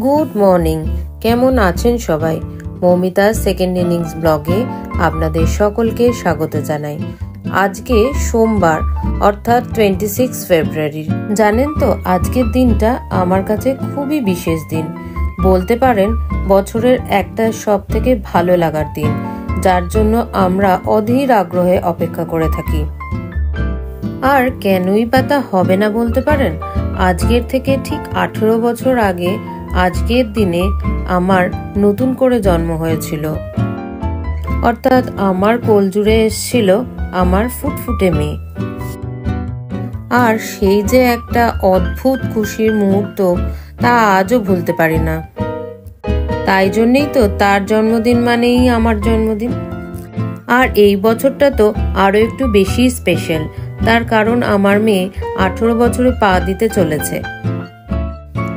Good morning, কেমন আছেন সবাই? মৌমিতার সেকেন্ড ইনিংস ব্লগে আপনাদের সকলকে স্বাগত জানাই। আজকে সোমবার অর্থাৎ 26 ফেব্রুয়ারি। জানেন তো, আজকের দিনটা আমার কাছে খুবই বিশেষ দিন, বলতে পারেন বছরের একটা সব থেকে ভালো লাগার দিন, যার জন্য আমরা অধীর আগ্রহে অপেক্ষা করে থাকি। আর কেনই বা তা হবে না বলতে পারেন? আজকের থেকে ঠিক 18 বছর আগে আজকের দিনে আমার নতুন করে জন্ম হয়েছিল, অর্থাৎ আমার কোল জুড়ে এসেছিল আমার ফুটফুটে মেয়ে। আর সেই যে একটা অদ্ভুত খুশির মুহূর্ত, তা আজও ভুলতে পারি না। তাই জন্যই তো তার জন্মদিন মানেই আমার জন্মদিন। আর এই বছরটা তো আরো একটু বেশি স্পেশাল, তার কারণ আমার মেয়ে 18 বছরে পা দিতে চলেছে।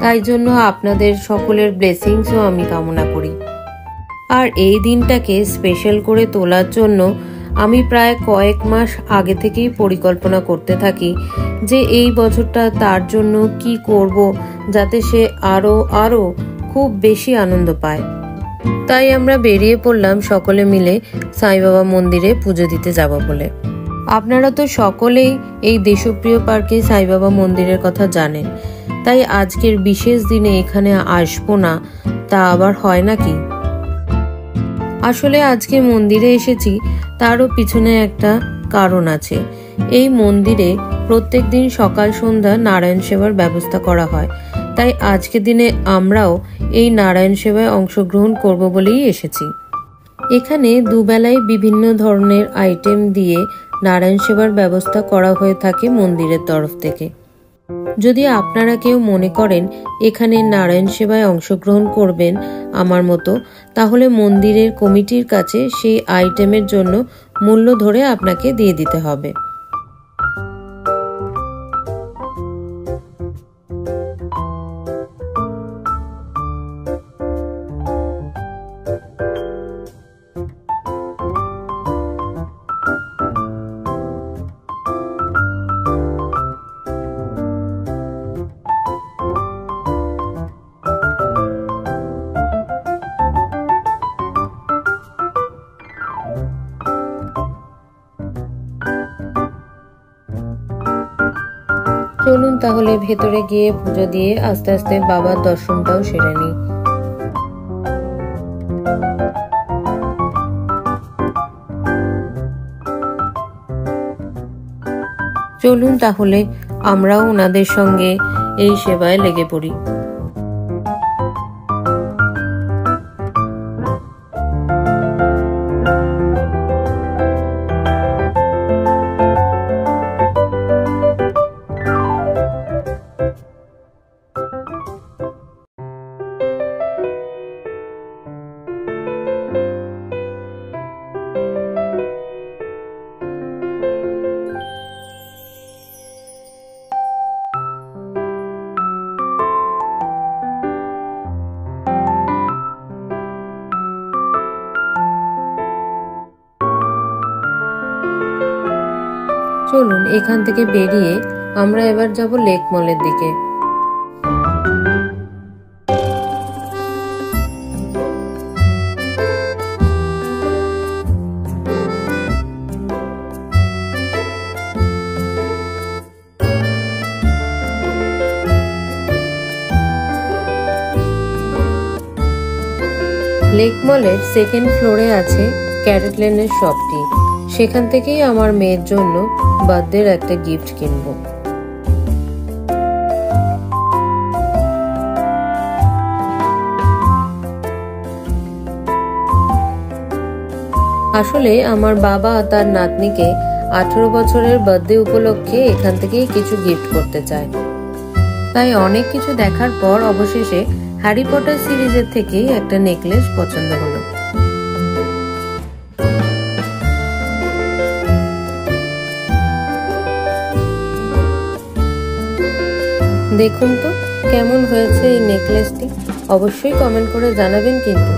তাই জন্য আপনাদের সকলের ব্লেসিংসও আমি কামনা করি। আর এই দিনটাকে স্পেশাল করে তোলার জন্য আমি প্রায় কয়েক মাস আগে থেকেই পরিকল্পনা করতে থাকি যে এই বছরটা তার জন্য কি করব যাতে সে আরো খুব বেশি আনন্দ পায়। তাই আমরা বেরিয়ে পড়লাম সকলে মিলে সাই বাবা মন্দিরে পুজো দিতে যাব বলে। আপনারা তো সকলেই এই দেশপ্রিয় পার্কে সাই বাবা মন্দিরের কথা জানেন, তাই আজকের বিশেষ দিনে এখানে আসবো না তা আবার হয় নাকি? আসলে আজকে মন্দিরে এসেছি তারও পিছনে একটা কারণ আছে। এই মন্দিরে প্রত্যেক দিন সকাল সন্ধ্যা নারায়ণ সেবার ব্যবস্থা করা হয়, তাই আজকের দিনে আমরাও এই নারায়ণ সেবায় অংশগ্রহণ করব বলেই এসেছি। এখানে দুবেলায় বিভিন্ন ধরনের আইটেম দিয়ে নারায়ণ সেবার ব্যবস্থা করা হয়ে থাকে মন্দিরের তরফ থেকে। যদি আপনারা কেউ মনে করেন এখানে নারায়ণ সেবায় অংশগ্রহণ করবেন আমার মতো, তাহলে মন্দিরের কমিটির কাছে সেই আইটেমের জন্য মূল্য ধরে আপনাকে দিয়ে দিতে হবে। চলুন তাহলে ভেতরে গিয়ে পুজো দিয়ে আস্তে আস্তে বাবার দর্শনটাও সেরে নিই। চলুন তাহলে আমরাও ওনাদের সঙ্গে এই সেবায় লেগে পড়ি। চলুন এখান থেকে বেরিয়ে আমরা এবার যাব লেক মলের দিকে। লেক মলের সেকেন্ড ফ্লোরে আছে ক্যারেট লেনের শপটি। সেখান থেকেই আমার মেয়ের জন্য বার্থডের একটা গিফট কিনবো। আসলে আমার বাবা তার নাতনিকে 18 বছরের বার্থডে উপলক্ষে এখান থেকেই কিছু গিফট করতে চায়। তাই অনেক কিছু দেখার পর অবশেষে হ্যারি পটার সিরিজের থেকেই একটা নেকলেস পছন্দ হলো। দেখুন তো কেমন হয়েছে এই নেকলেসটি, অবশ্যই কমেন্ট করে জানাবেন কিন্তু।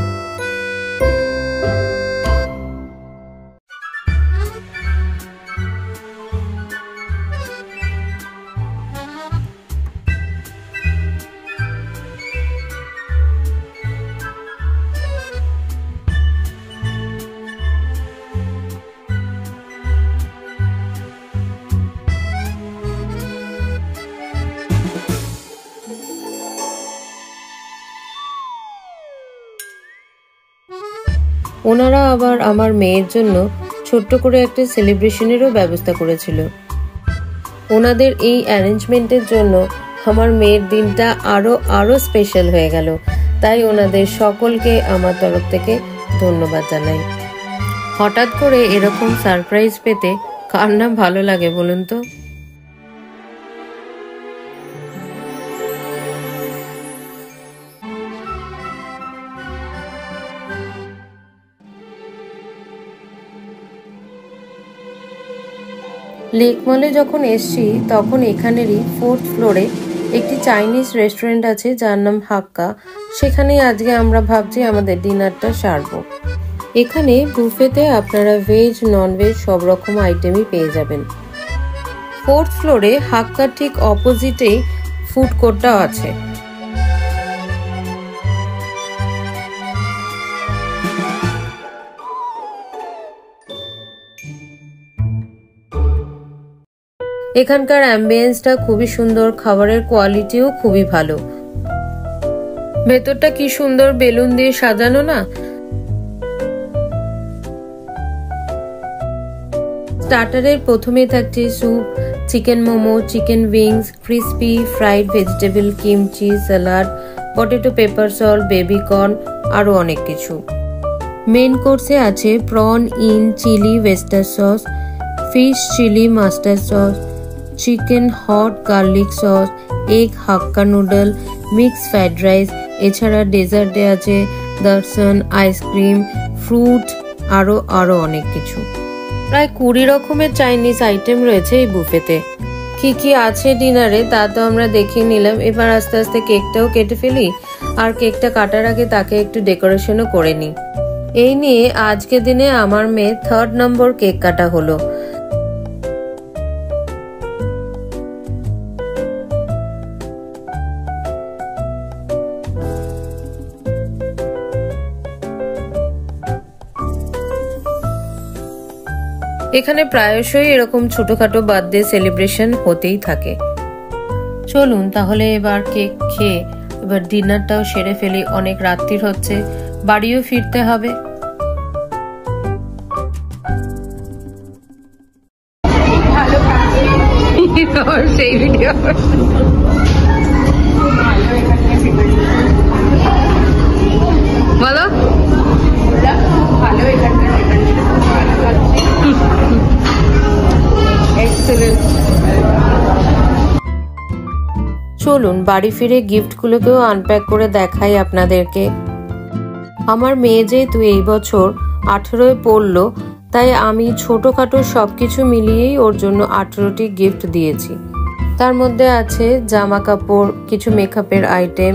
ওনারা আবার আমার মেয়ের জন্য ছোট্ট করে একটা সেলিব্রেশনেরও ব্যবস্থা করেছিল। ওনাদের এই অ্যারেঞ্জমেন্টের জন্য আমার মেয়ের দিনটা আরো স্পেশাল হয়ে গেল। তাই ওনাদের সকলকে আমার তরফ থেকে ধন্যবাদ জানাই। হঠাৎ করে এরকম সারপ্রাইজ পেতে কার না ভালো লাগে বলুন তো। লেক মলে যখন এসছি তখন এখানেরই 4th ফ্লোরে একটি চাইনিজ রেস্টুরেন্ট আছে যার নাম হাক্কা। সেখানেই আজকে আমরা ভাবছি আমাদের ডিনারটা সারবো। এখানে বুফেতে আপনারা ভেজ নন ভেজ সব রকম আইটেমই পেয়ে যাবেন। 4th ফ্লোরে হাক্কার ঠিক অপোজিটেই ফুড কোর্টটাও আছে। এখানকার অ্যাম্বিয়েন্সটা খুবই সুন্দর, খাবারের কোয়ালিটিও খুবই ভালো। ভেতরটা কি সুন্দর বেলুন দিয়ে সাজানো না। স্টার্টারের প্রথমেই থাকছে soup, chicken momo, chicken wings, crispy fried vegetable, kimchi, salad, potato pepper salt, baby corn, আরো অনেক কিছু। মেন কোর্সে আছে prawn in chilli oyster sauce, fish chilli mustard sauce, chicken hot garlic sauce, egg hakka noodle, mix fried rice. এছাড়া ডেজার্টে আছে দর্শন, ice cream, fruit, আরো অনেক কিছু। প্রায় 20 রকমের চাইনিজ আইটেম রয়েছে এই বুফেতে। কি আছে ডিনারে তা তো আমরা দেখিয়ে নিলাম। এবার আস্তে আস্তে কেকটাও কেটে ফেলি, আর কেকটা কাটার আগে তাকে একটু ডেকোরেশনও করে নিই। এই নিয়ে আজকের দিনে আমার মেয়ে 3rd নম্বর কেক কাটা হলো। এখানে প্রায়শই এরকম ছোটখাটো বার্থডে সেলিব্রেশন হতেই থাকে। চলুন তাহলে এবার কেক খেয়ে এবার ডিনারটাও সেরে ফেলি। অনেক রাত্রির হচ্ছে, বাড়িও ফিরতে হবে। সেই ভিডিও বলো। চলুন বাড়ি ফিরে গিফটগুলোকেও আনপ্যাক করে দেখাই আপনাদেরকে। আমার মেয়ে যেহেতু এই বছর 18 পড়লো, তাই আমি ছোটখাটো সবকিছু মিলিয়েই ওর জন্য 18টি গিফট দিয়েছি। তার মধ্যে আছে জামা কাপড়, কিছু মেকআপের আইটেম,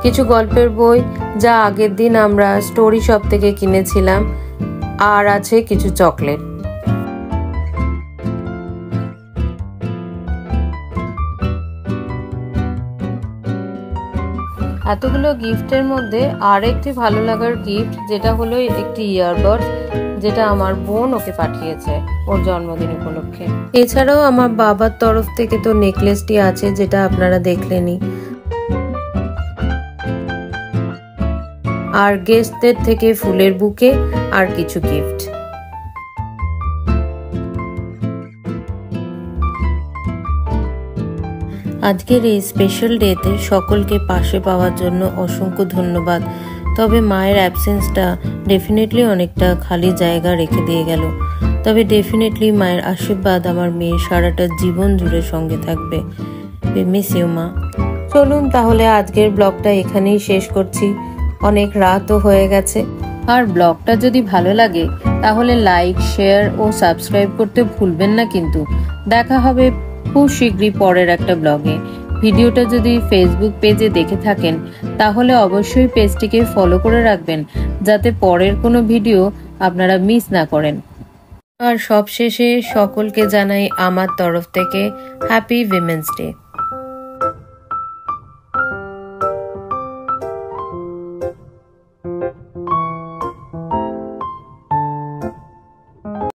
কিছু গল্পের বই যা আগের দিন আমরা স্টোরি শপ থেকে কিনেছিলাম, আর আছে কিছু চকলেট। এতগুলো গিফটের মধ্যে আর একটি ভালো লাগার গিফট যেটা হলো একটি ইয়ারবাড, যেটা আমার বোন ওকে পাঠিয়েছে ওর জন্মদিন উপলক্ষে। এছাড়াও আমার বাবার তরফ থেকে তো নেকলেসটি আছে যেটা আপনারা দেখলেনই, আর গেস্টদের থেকে ফুলের বুকে আর কিছু গিফট। আজকের এই স্পেশাল ডেতে সকলকে পাশে পাওয়ার জন্য অসংখ্য ধন্যবাদ। তবে মায়ের অ্যাবসেন্সটা ডেফিনেটলি অনেকটা খালি জায়গা রেখে দিয়ে গেল। তবে ডেফিনেটলি মায়ের আশীর্বাদ আমার মেয়ের সারাটা জীবন জুড়ে সঙ্গে থাকবে। মিস ইউ মা। চলুন তাহলে আজকের ব্লগটা এখানেই শেষ করছি, অনেক রাতও হয়ে গেছে। আর ব্লগটা যদি ভালো লাগে তাহলে লাইক, শেয়ার ও সাবস্ক্রাইব করতে ভুলবেন না কিন্তু। দেখা হবে খুব শীঘ্রই পরের একটা ব্লগে। ভিডিওটা যদি ফেসবুক পেজে দেখে থাকেন তাহলে অবশ্যই পেজটিকে ফলো করে রাখবেন যাতে পরের কোনো ভিডিও আপনারা মিস না করেন। আর সবশেষে সকলকে জানাই আমার তরফ থেকে হ্যাপি উইমেন্স ডে।